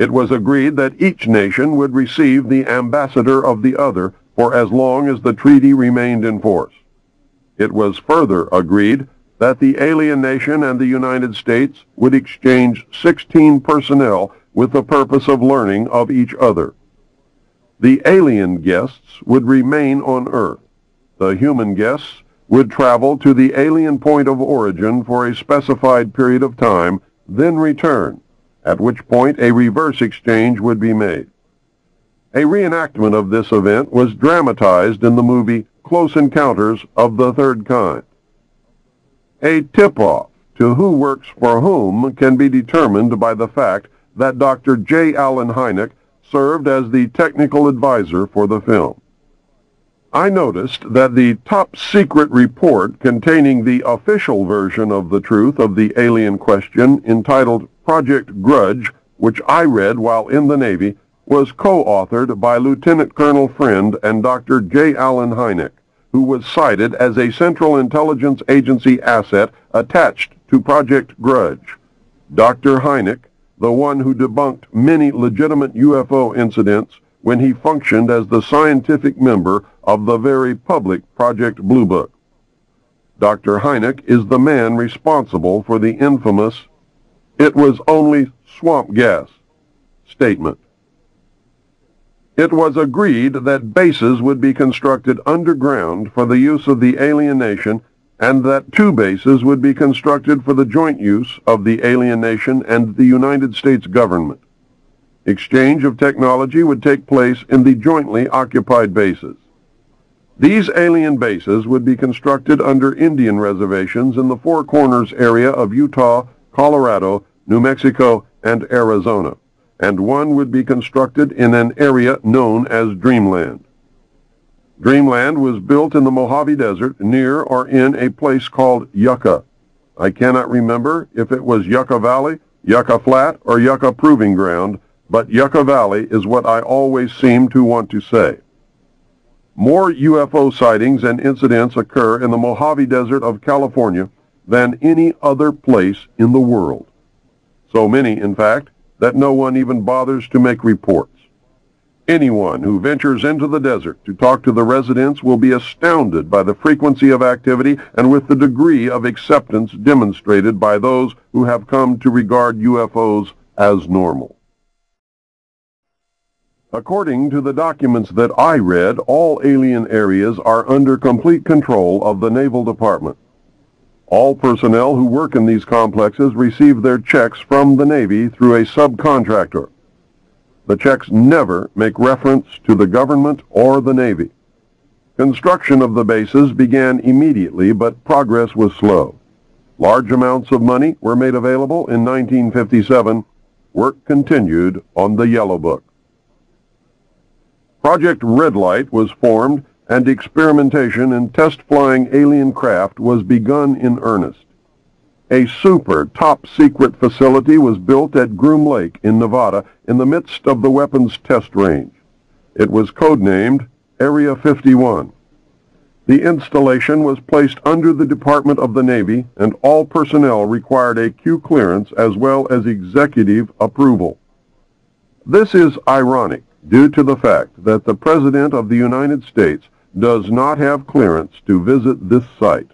It was agreed that each nation would receive the ambassador of the other for as long as the treaty remained in force. It was further agreed that the alien nation and the United States would exchange 16 personnel with the purpose of learning of each other. The alien guests would remain on Earth. The human guests would travel to the alien point of origin for a specified period of time, then return, at which point a reverse exchange would be made. A reenactment of this event was dramatized in the movie Close Encounters of the Third Kind. A tip-off to who works for whom can be determined by the fact that Dr. J. Allen Hynek served as the technical advisor for the film. I noticed that the top-secret report containing the official version of the truth of the alien question, entitled Project Grudge, which I read while in the Navy, was co-authored by Lieutenant Colonel Friend and Dr. J. Allen Hynek, who was cited as a Central Intelligence Agency asset attached to Project Grudge. Dr. Hynek, the one who debunked many legitimate UFO incidents when he functioned as the scientific member of the very public Project Blue Book. Dr. Hynek is the man responsible for the infamous "it was only swamp gas" statement. It was agreed that bases would be constructed underground for the use of the alien nation, and that 2 bases would be constructed for the joint use of the alien nation and the United States government. Exchange of technology would take place in the jointly occupied bases. These alien bases would be constructed under Indian reservations in the Four Corners area of Utah, Colorado, New Mexico, and Arizona, and one would be constructed in an area known as Dreamland. Dreamland was built in the Mojave Desert near or in a place called Yucca. I cannot remember if it was Yucca Valley, Yucca Flat, or Yucca Proving Ground, but Yucca Valley is what I always seem to want to say. More UFO sightings and incidents occur in the Mojave Desert of California than any other place in the world. So many, in fact, that no one even bothers to make reports. Anyone who ventures into the desert to talk to the residents will be astounded by the frequency of activity and with the degree of acceptance demonstrated by those who have come to regard UFOs as normal. According to the documents that I read, all alien areas are under complete control of the Naval Department. All personnel who work in these complexes receive their checks from the Navy through a subcontractor. The checks never make reference to the government or the Navy. Construction of the bases began immediately, but progress was slow. Large amounts of money were made available in 1957. Work continued on the Yellow Book. Project Red Light was formed, and experimentation in test-flying alien craft was begun in earnest. A super top-secret facility was built at Groom Lake in Nevada in the midst of the weapons test range. It was codenamed Area 51. The installation was placed under the Department of the Navy, and all personnel required a Q clearance as well as executive approval. This is ironic due to the fact that the President of the United States does not have clearance to visit this site.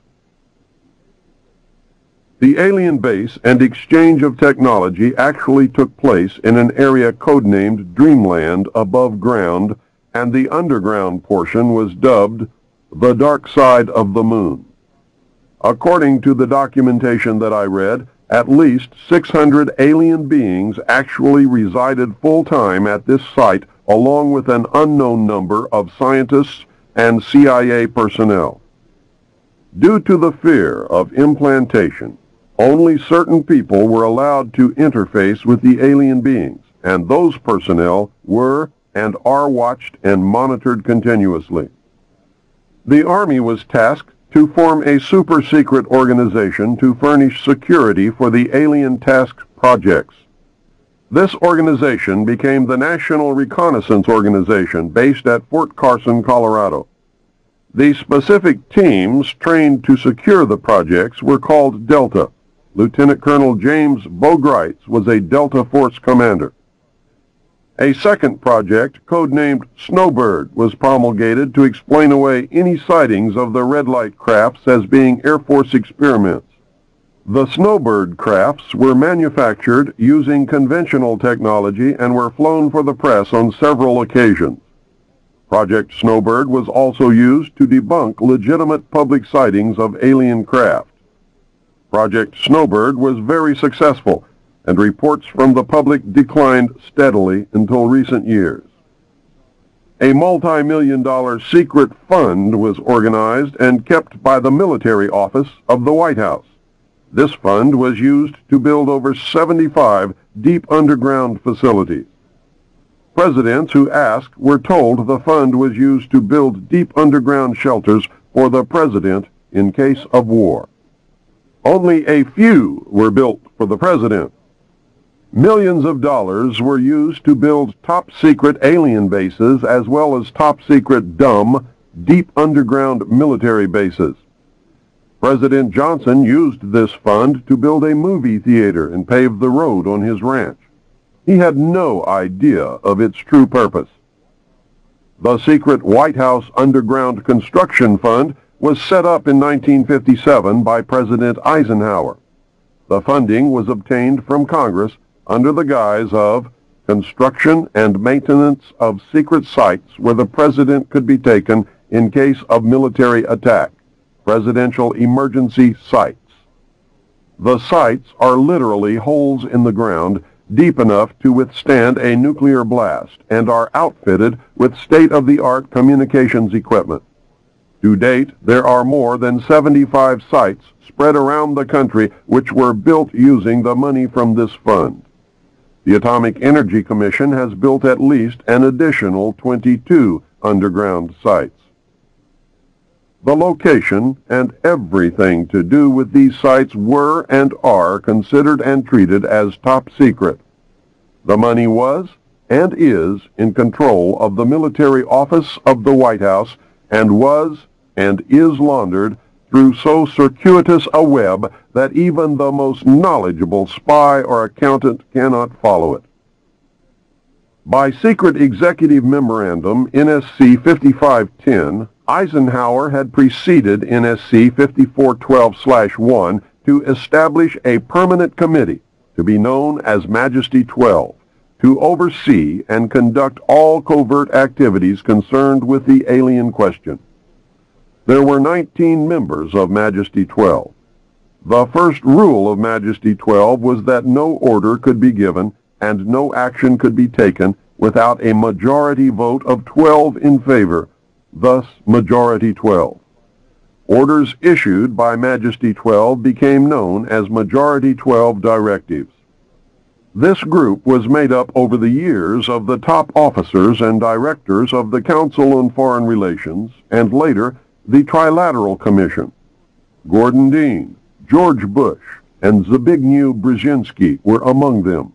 The alien base and exchange of technology actually took place in an area codenamed Dreamland above ground, and the underground portion was dubbed the Dark Side of the Moon. According to the documentation that I read, at least 600 alien beings actually resided full-time at this site, along with an unknown number of scientists and CIA personnel. Due to the fear of implantation, only certain people were allowed to interface with the alien beings, and those personnel were and are watched and monitored continuously. The Army was tasked to form a super-secret organization to furnish security for the alien task projects. This organization became the National Reconnaissance Organization based at Fort Carson, Colorado. The specific teams trained to secure the projects were called Delta. Lieutenant Colonel James Bogreitz was a Delta Force commander. A second project, codenamed Snowbird, was promulgated to explain away any sightings of the red light crafts as being Air Force experiments. The Snowbird crafts were manufactured using conventional technology and were flown for the press on several occasions. Project Snowbird was also used to debunk legitimate public sightings of alien craft. Project Snowbird was very successful, and reports from the public declined steadily until recent years. A multi-million-dollar secret fund was organized and kept by the military office of the White House. This fund was used to build over 75 deep underground facilities. Presidents who asked were told the fund was used to build deep underground shelters for the president in case of war. Only a few were built for the president. Millions of dollars were used to build top-secret alien bases as well as top-secret dumb, deep underground military bases. President Johnson used this fund to build a movie theater and pave the road on his ranch. He had no idea of its true purpose. The secret White House Underground Construction Fund was set up in 1957 by President Eisenhower. The funding was obtained from Congress under the guise of construction and maintenance of secret sites where the president could be taken in case of military attack, presidential emergency sites. The sites are literally holes in the ground deep enough to withstand a nuclear blast and are outfitted with state-of-the-art communications equipment. To date, there are more than 75 sites spread around the country which were built using the money from this fund. The Atomic Energy Commission has built at least an additional 22 underground sites. The location and everything to do with these sites were and are considered and treated as top secret. The money was and is in control of the military office of the White House and was and is laundered through so circuitous a web that even the most knowledgeable spy or accountant cannot follow it. By secret executive memorandum NSC 5510, Eisenhower had preceded NSC 5412/1 to establish a permanent committee to be known as Majesty 12 to oversee and conduct all covert activities concerned with the alien question. There were 19 members of Majesty 12. The first rule of Majesty 12 was that no order could be given and no action could be taken without a majority vote of 12 in favor, thus Majority 12. Orders issued by Majesty 12 became known as Majority 12 directives. This group was made up over the years of the top officers and directors of the Council on Foreign Relations and later the Trilateral Commission. Gordon Dean, George Bush, and Zbigniew Brzezinski were among them.